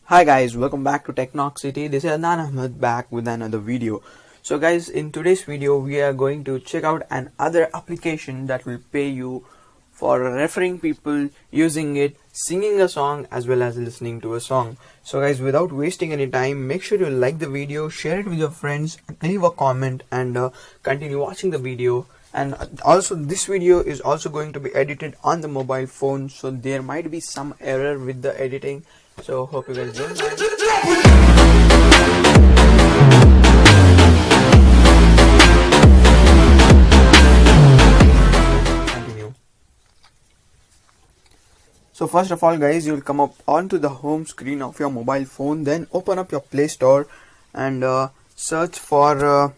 Hi guys, welcome back to Technox City. This is Adnan Ahmed back with another video. So guys, in today's video we are going to check out another application that will pay you for referring people using it, singing a song as well as listening to a song. So guys, without wasting any time, make sure you like the video, share it with your friends, leave a comment and continue watching the video. And also this video is also going to be edited on the mobile phone, so there might be some error with the editing. So hope you guys don't mind. Continue. So first of all guys, you will come up onto the home screen of your mobile phone, then open up your Play Store and search for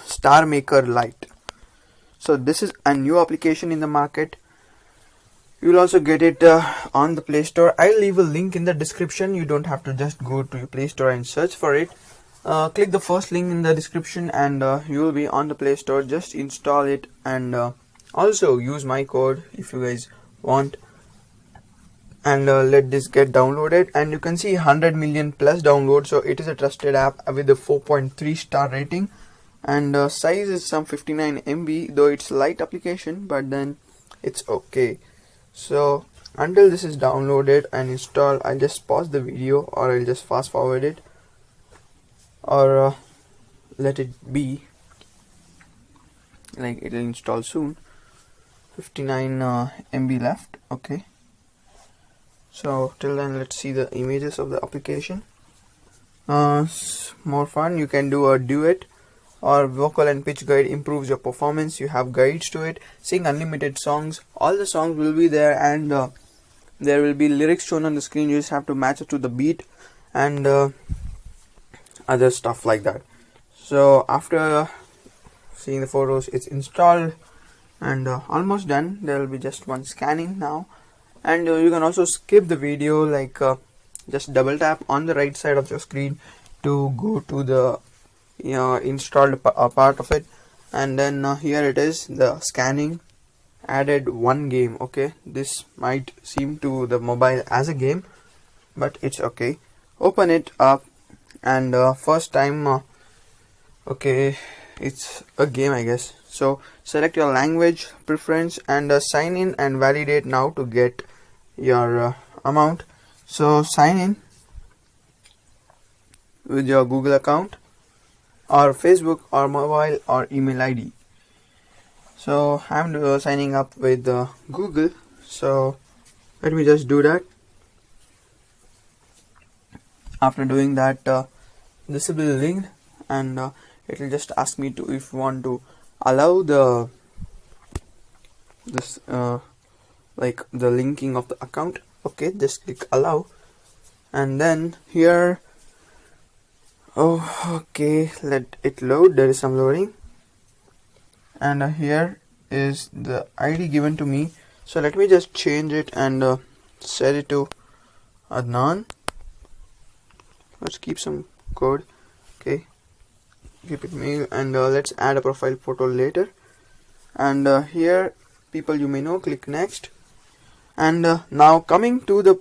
Star Maker Lite. So this is a new application in the market. You will also get it on the Play Store. I'll leave a link in the description. You don't have to just go to your Play Store and search for it. Click the first link in the description and you will be on the Play Store. Just install it and also use my code if you guys want, and let this get downloaded. And you can see 100 million plus downloads, so it is a trusted app with a 4.3 star rating, and size is some 59 MB, though it's a light application, but then it's okay. So until this is downloaded and installed, I'll just pause the video, or I'll just fast forward it, or let it be, like it'll install soon. 59 MB left. Okay, so till then let's see the images of the application. More fun, you can do a duet or vocal and pitch guide, improves your performance. You have guides to it, sing unlimited songs, all the songs will be there, and there will be lyrics shown on the screen. You just have to match it to the beat and other stuff like that. So after seeing the photos, it's installed and almost done. There will be just one scanning now, and you can also skip the video, like just double tap on the right side of your screen to go to the installed part of it, and then here it is, the scanning added one game. Okay, this might seem to the mobile as a game, but it's okay. Open it up and first time okay, it's a game I guess. So select your language preference and sign in and validate now to get your amount. So sign in with your Google account or Facebook or mobile or email ID. So I'm signing up with Google, so let me just do that. After doing that, this will be linked, and it will just ask me to if you want to allow this like the linking of the account. Okay, just click allow, and then here, okay, let it load. There is some loading, and here is the ID given to me. So let me just change it and set it to Adnan. Let's keep some code. Okay, keep it mail, and let's add a profile photo later. And here, people you may know, click next. And now coming to the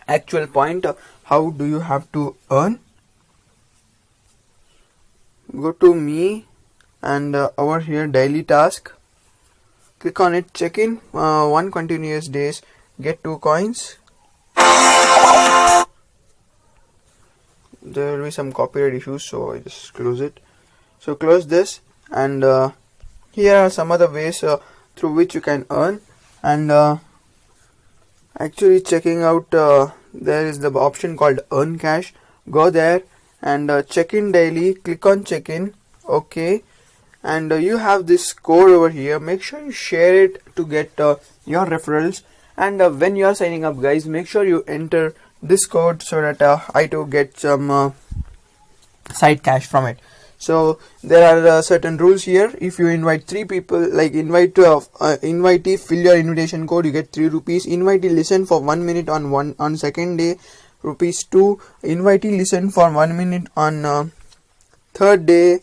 actual point, how do you have to earn? Go to me and over here daily task, click on it, check in 1 continuous days, get 2 coins. There will be some copyright issues, so I just close it. So close this, and here are some other ways through which you can earn. And actually checking out, there is the option called earn cash. Go there and check in daily, click on check in. Okay, and you have this code over here. Make sure you share it to get your referrals, and when you are signing up guys, make sure you enter this code so that I too get some side cash from it. So there are certain rules here. If you invite 3 people, like invitee, fill your invitation code, you get 3 rupees. Invitee listen for 1 minute on second day, rupees 2. Invitee listen for 1 minute on third day,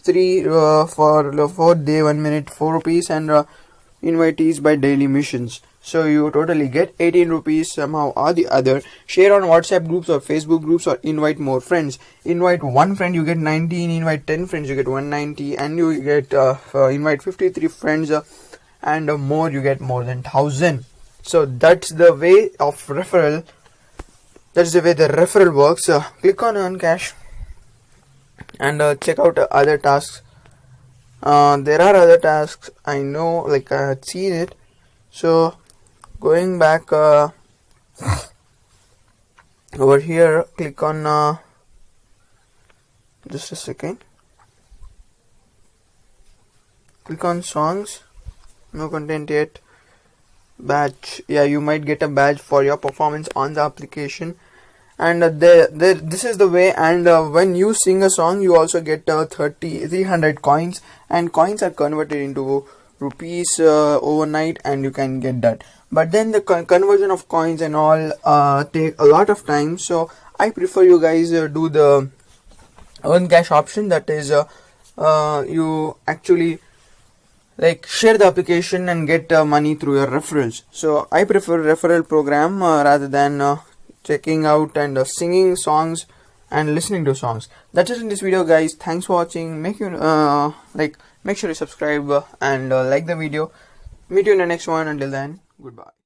3 for 4th day, 1 minute, 4 rupees. And invitees by daily missions. So you totally get 18 rupees somehow or the other. Share on WhatsApp groups or Facebook groups, or invite more friends. Invite one friend, you get 19. Invite 10 friends, you get 190. And you get invite 53 friends and more, you get more than 1000. So that's the way of referral. That's the way the referral works. Click on earn cash and check out other tasks. There are other tasks, I know, like I had seen it. So going back over here, click on just a second, click on songs, no content yet. Badge, yeah, you might get a badge for your performance on the application. And this is the way. And when you sing a song, you also get 300 coins, and coins are converted into rupees overnight, and you can get that. But then the conversion of coins and all take a lot of time, so I prefer you guys do the earn cash option. That is you actually like share the application and get money through your referrals. So I prefer referral program rather than checking out and singing songs and listening to songs. That's it in this video, guys. Thanks for watching. Make sure you subscribe and like the video. Meet you in the next one. Until then, goodbye.